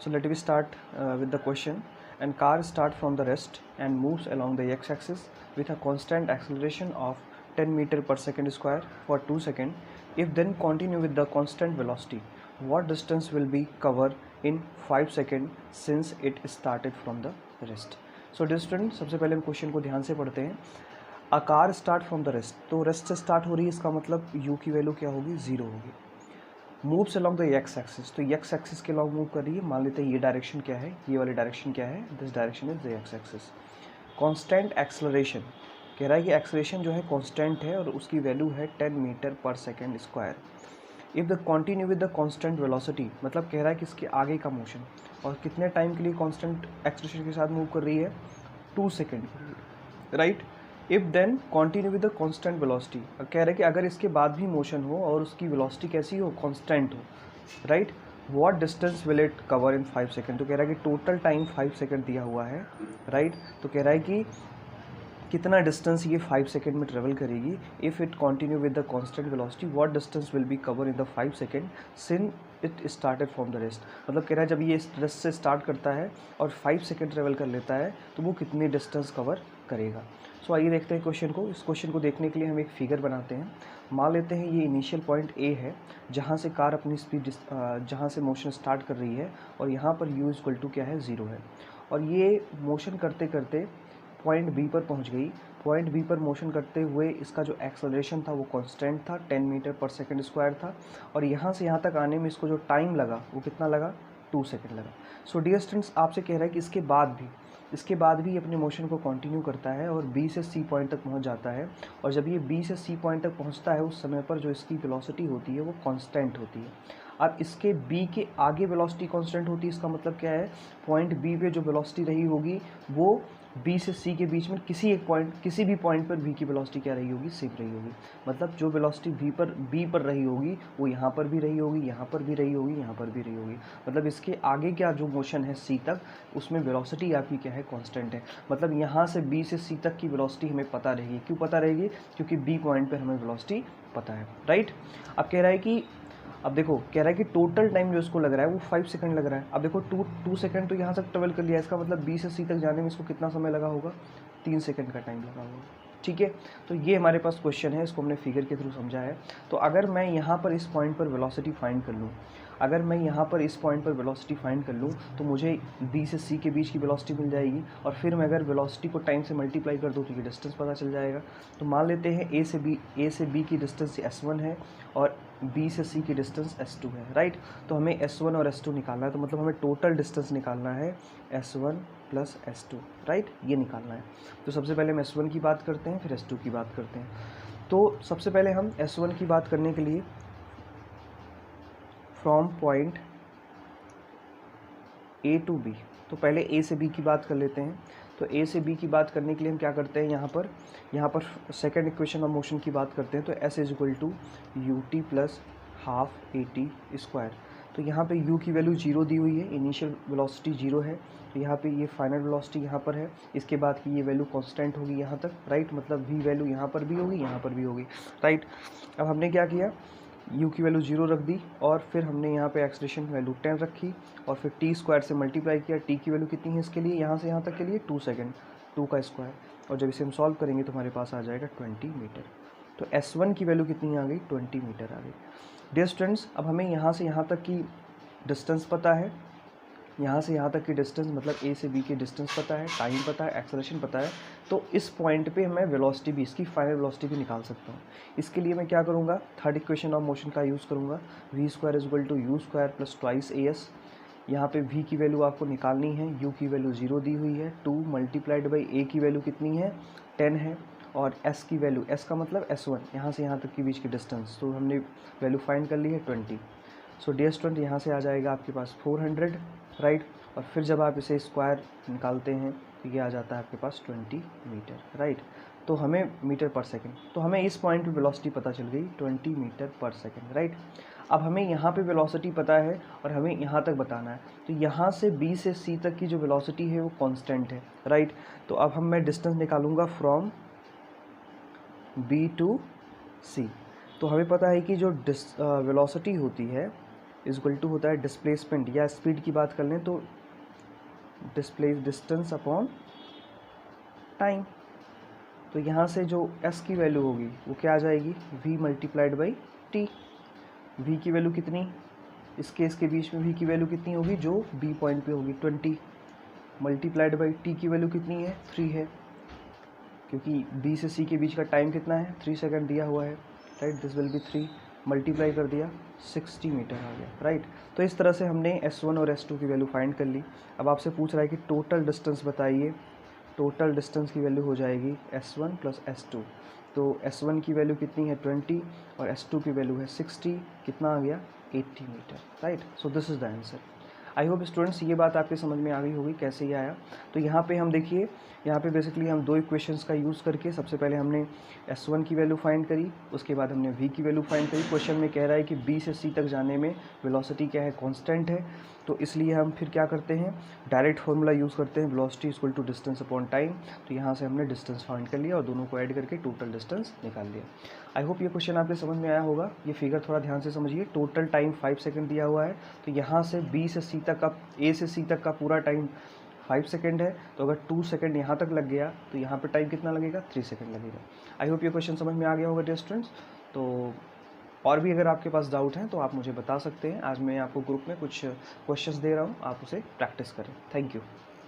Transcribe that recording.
So let me start with the question. And car start from the rest and moves along the x-axis with a constant acceleration of 10 meter per second square for 2 seconds. If then continue with the constant velocity, what distance will be covered in 5 seconds since it started from the rest? So dear student, सबसे पहले हम question को ध्यान से पढ़ते हैं. A car start from the rest, तो rest से स्टार्ट हो रही है, इसका मतलब u की वैल्यू क्या होगी, 0 होगी. Moves along the x axis, तो एक्स एक्सिस के अलॉन्ग मूव कर रही है. मान लेते हैं ये डायरेक्शन क्या है, ये वाली डायरेक्शन क्या है, this direction is the x axis. Constant acceleration कह रहा है कि एक्सेलरेशन जो है कांस्टेंट है और उसकी वैल्यू है 10 मीटर पर second square. If the continue with the constant velocity, मतलब कह रहा है कि इसके आगे का मोशन और कितने टाइम के लिए कांस्टेंट एक्सेलरेशन के साथ मूव कर रही है, 2 second, right. If then continue with the constant velocity, कह रहा है कि अगर इसके बाद भी मोशन हो और उसकी वेलोसिटी कैसी हो, कांस्टेंट हो, right. What distance will it cover in 5 second, तो कह रहा है कि टोटल टाइम 5 सेकेंड दिया हुआ है, राइट. तो कह रहा है कि कितना डिस्टेंस ये 5 सेकेंड में ट्रेवल करेगी. If it continue with the constant velocity, what distance will be cover in the 5 second since it started from the rest. मतलब कह रहा है जब ये रेस्ट से स्टार्ट करता है और 5 सेकेंड ट्रेवल कर लेता है तो वो कितनी डिस्टेंस कवर करेगा. सो आइए देखते हैं क्वेश्चन को. इस क्वेश्चन को देखने के लिए हम एक फिगर बनाते हैं. मान लेते हैं ये इनिशियल पॉइंट ए है जहाँ से कार अपनी स्पीड जहाँ से मोशन स्टार्ट कर रही है और यहाँ पर u इक्वल टू क्या है, 0 है. और ये मोशन करते करते पॉइंट बी पर पहुंच गई. पॉइंट बी पर मोशन करते हुए इसका जो एक्सेलरेशन था वो कांस्टेंट था, 10 मीटर पर सेकंड स्क्वायर था. और यहाँ से यहाँ तक आने में इसको जो टाइम लगा वो कितना लगा, 2 सेकंड लगा. सो डियर स्टूडेंट्स, आपसे कह रहा है कि इसके बाद भी अपने मोशन को कंटिन्यू करता है और बी से सी पॉइंट तक पहुंच जाता है. और जब ये बी से सी पॉइंट तक पहुंचता है उस समय पर जो इसकी वेलोसिटी होती है वो कांस्टेंट होती है. अब इसके बी के आगे वेलोसिटी कांस्टेंट होती है. इसका मतलब क्या है, पॉइंट बी पे जो वेलोसिटी रही होगी वो बी से सी के बीच में किसी भी पॉइंट पर बी की वेलोसिटी क्या रही होगी, सेम रही होगी. मतलब जो वेलोसिटी बी पर रही होगी वो यहाँ पर भी रही होगी, यहाँ पर भी रही होगी, यहाँ पर भी रही होगी. मतलब इसके आगे क्या जो मोशन है सी तक, उसमें वेलोसिटी आपकी क्या है, कांस्टेंट है. मतलब यहाँ से बी से सी तक की वेलोसिटी हमें पता रहेगी. क्यों पता रहेगी, क्योंकि बी पॉइंट पर हमें वेलोसिटी पता है, राइट. अब कह रहा है कि कह रहा है कि टोटल टाइम जो इसको लग रहा है वो 5 सेकंड लग रहा है. अब देखो 2 सेकंड तो यहाँ तक ट्रेवल कर लिया, इसका मतलब बी से सी तक जाने में इसको कितना समय लगा होगा, 3 सेकंड का टाइम लगा होगा. ठीक है, तो ये हमारे पास क्वेश्चन है, इसको हमने फिगर के थ्रू समझा है. तो अगर मैं यहाँ पर इस पॉइंट पर वेलोसिटी फाइंड कर लूँ, तो मुझे बी से सी के बीच की वेलोसिटी मिल जाएगी. और फिर मैं अगर वेलोसिटी को टाइम से मल्टीप्लाई कर दूँ तो ये डिस्टेंस पता चल जाएगा. तो मान लेते हैं ए से बी की डिस्टेंस S1 है और बी से सी की डिस्टेंस S2 है, राइट. तो हमें S1 और S2 निकालना है. तो मतलब हमें टोटल डिस्टेंस निकालना है S1 प्लस S2, राइट, ये निकालना है. तो सबसे पहले हम S1 की बात करते हैं, फिर S2 की बात करते हैं. तो सबसे पहले हम S1 की बात करने के लिए from point A to B, तो पहले ए से बी की बात कर लेते हैं. तो ए से बी की बात करने के लिए हम क्या करते हैं, यहाँ पर सेकेंड इक्वेशन ऑफ मोशन की बात करते हैं. तो S is equal to U T plus half A T square. तो यहाँ पे u की वैल्यू 0 दी हुई है, इनिशियल वेलोसिटी 0 है. तो यहाँ पे ये फाइनल वेलोसिटी यहाँ पर है. इसके बाद की ये वैल्यू कांस्टेंट होगी यहाँ तक, राइट. मतलब v वैल्यू यहाँ पर भी होगी, यहाँ पर भी होगी, राइट. अब हमने क्या किया, u की वैल्यू 0 रख दी और फिर हमने यहाँ पे एक्सेलरेशन वैल्यू 10 रखी और फिर टी स्क्वायर से मल्टीप्लाई किया. t की वैल्यू कितनी है इसके लिए, यहाँ से यहाँ तक के लिए 2 सेकेंड, 2 का स्क्वायर. और जब इसे हम सॉल्व करेंगे तो हमारे पास आ जाएगा 20 मीटर. तो S1 की वैल्यू कितनी आ गई, 20 मीटर आ गई. डियर स्टूडेंट्स, अब हमें यहाँ से यहाँ तक की डिस्टेंस पता है, यहाँ से यहाँ तक की डिस्टेंस मतलब ए से बी की डिस्टेंस पता है, टाइम पता है, एक्सेलरेशन पता है. तो इस पॉइंट पे मैं वेलोसिटी भी, इसकी फाइनल वेलोसिटी भी निकाल सकता हूँ. इसके लिए मैं क्या करूँगा, थर्ड इक्वेशन ऑफ मोशन का यूज़ करूँगा. V square is equal to U square plus twice A S. यहाँ पे v की वैल्यू आपको निकालनी है, u की वैल्यू 0 दी हुई है, 2 मल्टीप्लाइड बाई a की वैल्यू कितनी है, 10 है. और s की वैल्यू, s का मतलब S1, यहाँ से यहाँ तक की बीच की डिस्टेंस, तो हमने वैल्यू फाइंड कर ली है 20. सो डियर स्टूडेंट, यहाँ से आ जाएगा आपके पास 400, राइट. और फिर जब आप इसे स्क्वायर निकालते हैं तो ये आ जाता है आपके पास 20 मीटर, राइट. तो हमें मीटर पर सेकंड, तो हमें इस पॉइंट पे वेलोसिटी पता चल गई 20 मीटर पर सेकंड, राइट. अब हमें यहाँ पे वेलोसिटी पता है और हमें यहाँ तक बताना है. तो यहाँ से B से C तक की जो वेलोसिटी है वो कांस्टेंट है, राइट. तो अब मैं डिस्टेंस निकालूंगा फ्रॉम B टू C. तो हमें पता है कि जो वेलोसिटी होती है इज इक्वल टू होता है डिस्प्लेसमेंट या स्पीड की बात कर लें तो डिस्टेंस अपॉन टाइम। तो यहाँ से जो s की वैल्यू होगी वो क्या आ जाएगी, v multiplied by T. v की वैल्यू कितनी, इस केस के बीच में v की वैल्यू कितनी होगी, जो b पॉइंट पे होगी 20 मल्टीप्लाइड बाई t की वैल्यू कितनी है, 3 है, क्योंकि b से c के बीच का टाइम कितना है, 3 सेकंड दिया हुआ है, right. This will be 3 multiply कर दिया 60 मीटर आ गया, राइट। तो इस तरह से हमने s1 और s2 की वैल्यू फाइंड कर ली। अब आपसे पूछ रहा है कि टोटल डिस्टेंस बताइए। टोटल डिस्टेंस की वैल्यू हो जाएगी s1 प्लस s2। तो s1 की वैल्यू कितनी है 20 और s2 की वैल्यू है 60, कितना आ गया 80 metre, right. So this is the answer. I hope students ये बात आपके समझ में आ गई होगी कैसे ये आया। तो यहाँ पे हम देखिए, यहाँ पे बेसिकली हम दो इक्वेशंस का यूज़ करके सबसे पहले हमने s1 की वैल्यू फाइंड करी, उसके बाद हमने v की वैल्यू फाइंड करी। क्वेश्चन में कह रहा है कि b से c तक जाने में वेलोसिटी क्या है, कांस्टेंट है, तो इसलिए हम फिर क्या करते हैं, डायरेक्ट फार्मूला यूज़ करते हैं, velocity equal to distance upon time. तो यहाँ से हमने डिस्टेंस फाइंड कर लिया और दोनों को ऐड करके टोटल डिस्टेंस निकाल लिया। आई होप ये क्वेश्चन आपके समझ में आया होगा। ये फिगर थोड़ा ध्यान से समझिए। टोटल टाइम 5 सेकंड दिया हुआ है, तो यहाँ से b से c तक का, a से c तक का पूरा टाइम 5 सेकंड है, तो अगर 2 सेकंड यहाँ तक लग गया तो यहाँ पे टाइम कितना लगेगा, 3 सेकंड लगेगा। आई होप ये क्वेश्चन समझ में आ गया होगा डियर स्टूडेंट्स। तो और भी अगर आपके पास डाउट हैं तो आप मुझे बता सकते हैं। आज मैं आपको ग्रुप में कुछ क्वेश्चंस दे रहा हूँ, आप उसे प्रैक्टिस करें। Thank you.